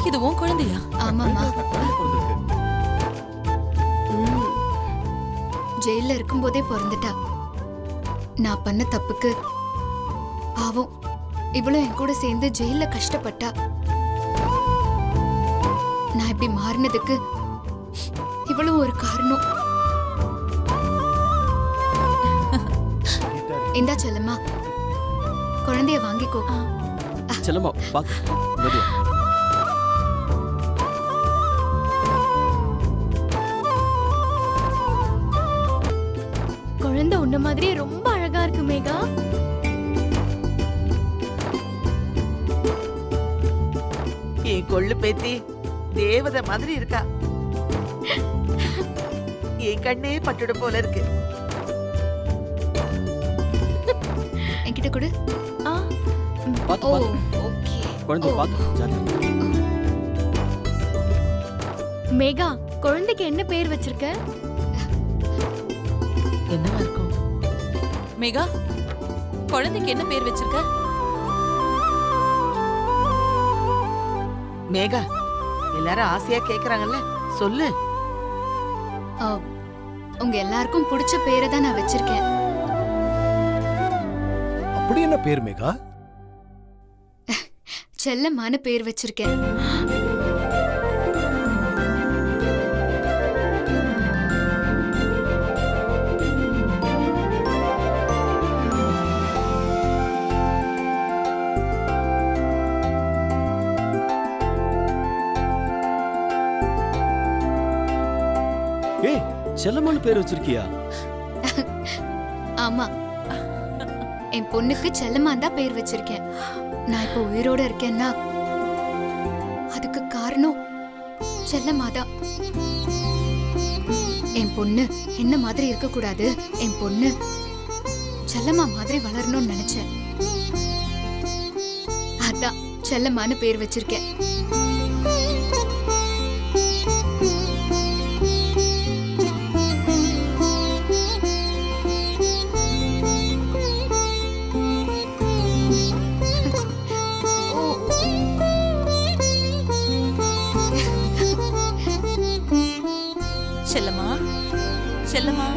இது உன் குழந்தையா? ஆமாமா. ஜெயில இருக்கும்போதே பிறந்துட்டா. நான் பண்ண தப்புக்கு பாவம் இவளும் என் கூட சேர்ந்து ஜெயில கஷ்டப்பட்டா. நான் இப்படி மாறினதுக்கு இவளும் ஒரு காரணம். இந்தா செல்லம்மா, குழந்தைய வாங்கிக்கோ. செல்லம்மா பாத்து மெதுவா. குழந்தை உன்ன மாதிரியே ரொம்ப அழகா இருக்கு மேகா. என் கொள்ளு பேத்தி தேவதை மாதிரி இருக்கா. என் கண்ணே பட்டுட போல இருக்கு. என்கிட்ட கொடு. பாத்து ஓ, பாத்து ஓகே. குழந்தை பாத்து ஜாக்கிரதை. மேகா, குழந்தைக்கு என்ன பேர் வச்சிருக்க? என்னவா இருக்கும்? மேகா, குழந்தைக்கு என்ன பேர் வச்சிருக்க? மேகா, எல்லாரும் ஆசையா கேக்குறாங்கல்ல, சொல்லு. உங்க எல்லாருக்கும் பிடிச்ச பேரை தான் நான் வச்சிருக்கேன். அப்படி என்ன பேர் மேகா? செல்லம்மான்னு பேர் வச்சிருக்கேன். ஏய், செல்லம்மான்னு பேர் வச்சிருக்கியா? ஆமா, என் பொண்ணுக்கு செல்லம்மான் தான் பேர் வச்சிருக்கேன். நான் இப்ப உயிரோட இருக்கேன்னா அதுக்கு காரணம் செல்லம்மாதான். என் பொண்ணு என்ன மாதிரி இருக்க கூடாது, என் பொண்ணு செல்லம்மா மாதிரி வளரணும்னு நினைச்சேன். அதான் செல்லம்மான்னு பேர் வச்சிருக்கேன். செல்லம்மா, செல்லம்மா.